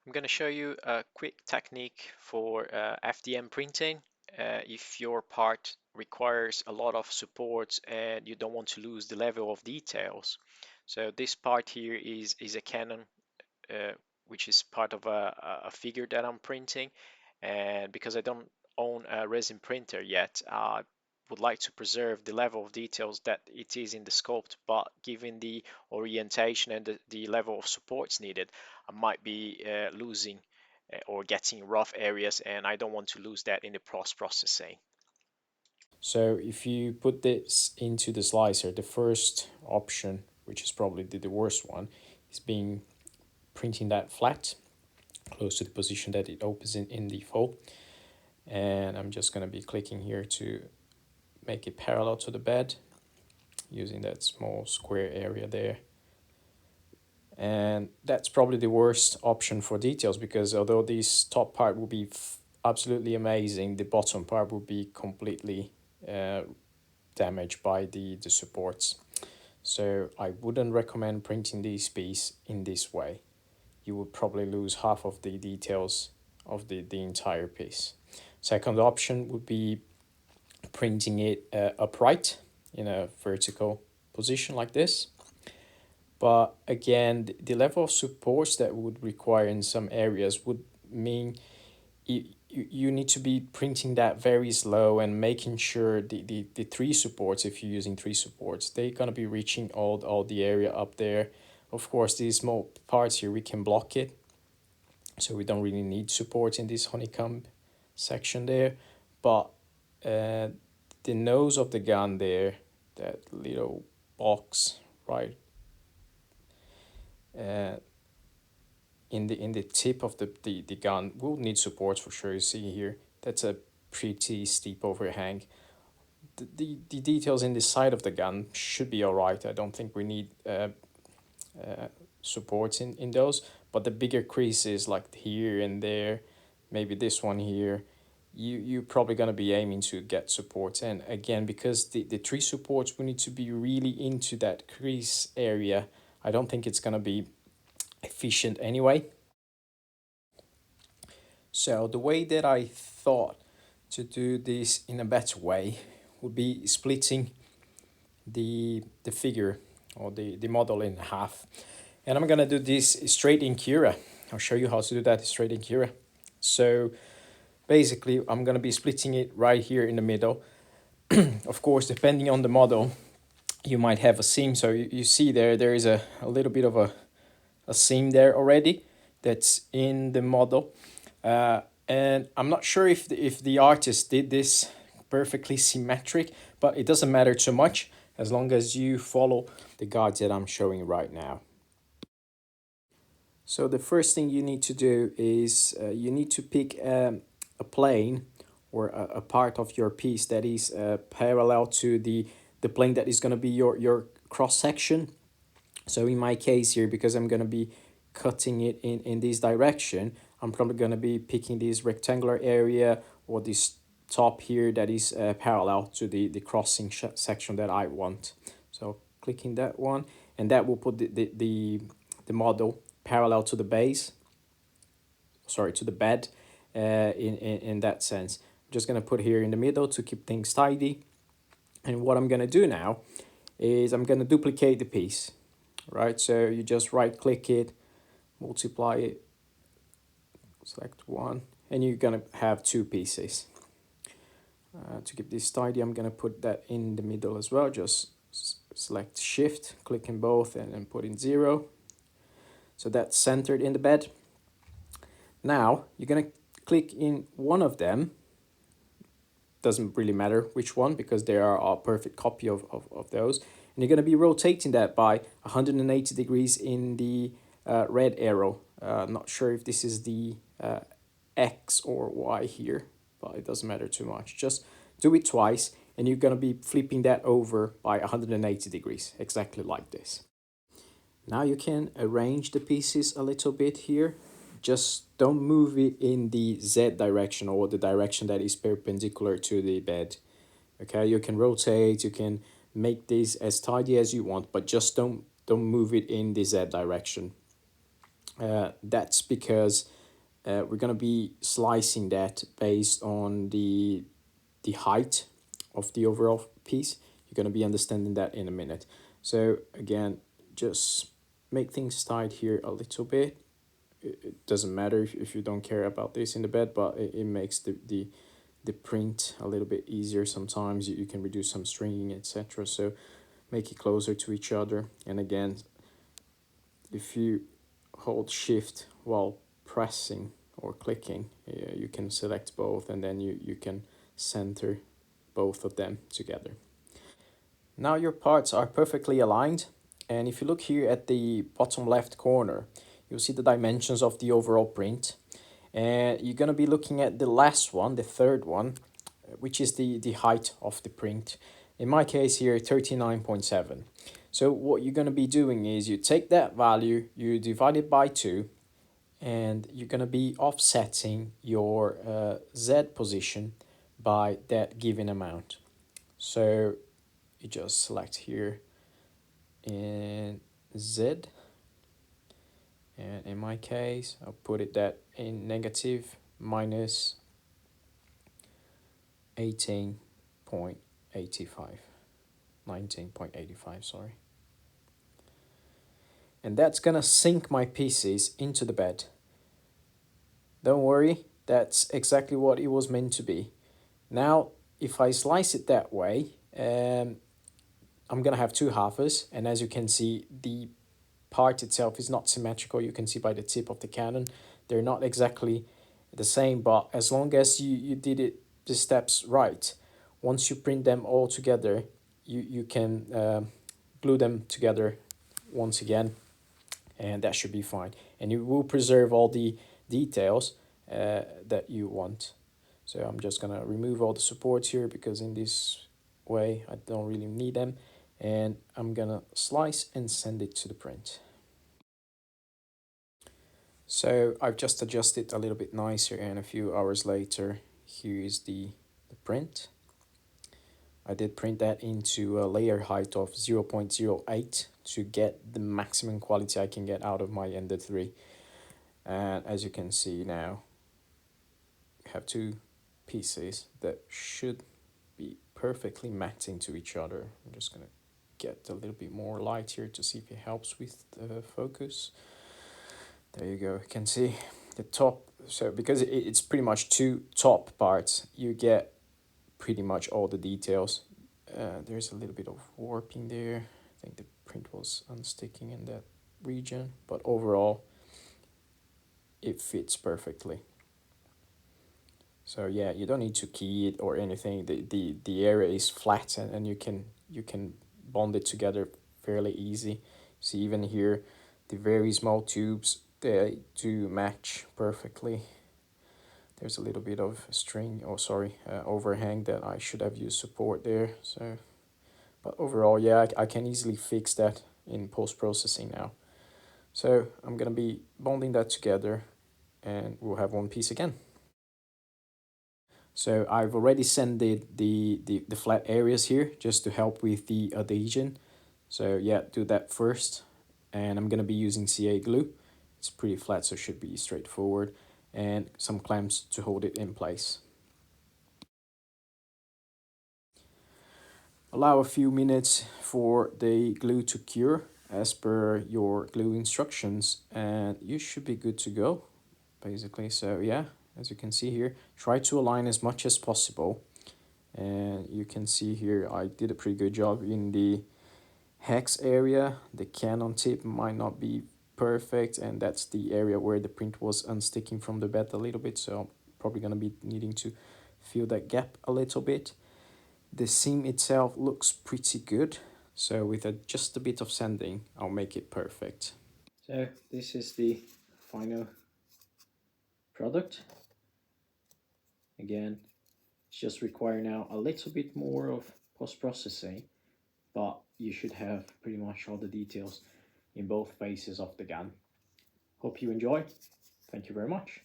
I'm going to show you a quick technique for FDM printing. If your part requires a lot of support and you don't want to lose the level of details. So this part here is a Canon, uh, which is part of a figure that I'm printing. And because I don't own a resin printer yet, I would like to preserve the level of details that it is in the sculpt, but given the orientation and the level of supports needed, I might be losing or getting rough areas, and I don't want to lose that in the processing. So if you put this into the slicer, the first option, which is probably the worst one, is being printing that flat, close to the position that it opens in the fold. And I'm just going to be clicking here to make it parallel to the bed using that small square area there. And that's probably the worst option for details, because although this top part will be absolutely amazing, the bottom part will be completely damaged by the supports. So I wouldn't recommend printing this piece in this way. You would probably lose half of the details of the entire piece. Second option would be printing it upright in a vertical position like this. But again, the level of supports that would require in some areas would mean you need to be printing that very slow and making sure the three supports, if you're using three supports, they're going to be reaching all the area up there. Of course, these small parts here, we can block it. So we don't really need support in this honeycomb section there. But the nose of the gun there, that little box, right, uh, in the tip of the gun will need support for sure. You see here, that's a pretty steep overhang. The details in the side of the gun should be all right. I don't think we need support in those, but the bigger creases like here and there, maybe this one here, you're probably going to be aiming to get support. And again, because the three supports, we need to be really into that crease area. I don't think it's going to be efficient anyway. So the way that I thought to do this in a better way would be splitting the figure or the model in half. And I'm gonna do this straight in Cura. I'll show you how to do that straight in Cura. So basically I'm gonna be splitting it right here in the middle. Of course, depending on the model, you might have a seam. So you see there is a little bit of a seam there already that's in the model. And I'm not sure if the artist did this perfectly symmetric, but it doesn't matter too much as long as you follow the guides that I'm showing right now. So the first thing you need to do is you need to pick a plane or a part of your piece that is parallel to the plane that is going to be your cross section. So in my case here, because I'm going to be cutting it in this direction, I'm probably going to be picking this rectangular area or this top here that is parallel to the crossing section that I want. So clicking that one, and that will put the model parallel to the base, sorry, to the bed in that sense. I'm just going to put here in the middle to keep things tidy. And what I'm going to do now is I'm going to duplicate the piece, right? So you just right click it, multiply it, select one, and you're going to have two pieces. To keep this tidy, I'm going to put that in the middle as well. Just select shift, click in both, and then put in 0. So that's centered in the bed. Now you're going to click in one of them. Doesn't really matter which one because they are a perfect copy of those. And you're going to be rotating that by 180 degrees in the red arrow. Not sure if this is the X or Y here, but it doesn't matter too much. Just do it twice and you're going to be flipping that over by 180 degrees, exactly like this. Now you can arrange the pieces a little bit here. Just don't move it in the Z direction or the direction that is perpendicular to the bed. Okay, you can rotate, you can make this as tidy as you want, but just don't move it in the Z direction. That's because we're going to be slicing that based on the height of the overall piece. You're going to be understanding that in a minute. So again, just make things tight here a little bit. It doesn't matter if you don't care about this in the bed, but it makes the print a little bit easier. Sometimes you can reduce some stringing, etc. So make it closer to each other. And again, if you hold shift while pressing or clicking, you can select both, and then you can center both of them together. Now your parts are perfectly aligned, and if you look here at the bottom left corner, you'll see the dimensions of the overall print, and you're going to be looking at the last one, the third one, which is the height of the print. In my case here, 39.7. So what you're going to be doing is you take that value, you divide it by 2, and you're going to be offsetting your Z position by that given amount. So you just select here in Z, and in my case I'll put it that in negative minus 18.85, 19.85, sorry. And that's gonna sink my pieces into the bed. Don't worry, that's exactly what it was meant to be. Now if I slice it that way, I'm gonna have two halves, and as you can see, the part itself is not symmetrical. You can see by the tip of the cannon, they're not exactly the same, but as long as you did it the steps right, once you print them all together, you can glue them together once again, and that should be fine. And you will preserve all the details that you want. So I'm just gonna remove all the supports here because in this way I don't really need them, and I'm gonna slice and send it to the print. So I've just adjusted a little bit nicer, and a few hours later, here is the print. I did print that into a layer height of 0.08 to get the maximum quality I can get out of my Ender 3. And as you can see now, you have two pieces that should be perfectly matching to each other. I'm just gonna get a little bit more light here to see if it helps with the focus. There you go, you can see the top. So because it's pretty much two top parts, you get pretty much all the details. There's a little bit of warping there. I think the print was unsticking in that region, but overall it fits perfectly. So yeah, you don't need to key it or anything. The area is flat, and you can bond it together fairly easy. See, even here, the very small tubes, they do match perfectly. There's a little bit of string, oh sorry, overhang that I should have used support there. So, but overall, yeah, I can easily fix that in post-processing now. So I'm gonna be bonding that together, and we'll have one piece again. So I've already sanded the flat areas here just to help with the adhesion. So yeah, do that first. And I'm gonna be using CA glue. It's pretty flat, so it should be straightforward. And some clamps to hold it in place. Allow a few minutes for the glue to cure as per your glue instructions, and you should be good to go, basically. So yeah, as you can see here, try to align as much as possible. And you can see here I did a pretty good job in the hex area. The cannon tip might not be perfect, and that's the area where the print was unsticking from the bed a little bit, so I'm probably going to be needing to fill that gap a little bit. The seam itself looks pretty good, so with just a bit of sanding I'll make it perfect. So this is the final product. Again, it's just require now a little bit more of post-processing, but you should have pretty much all the details in both faces of the gun. Hope you enjoy. Thank you very much.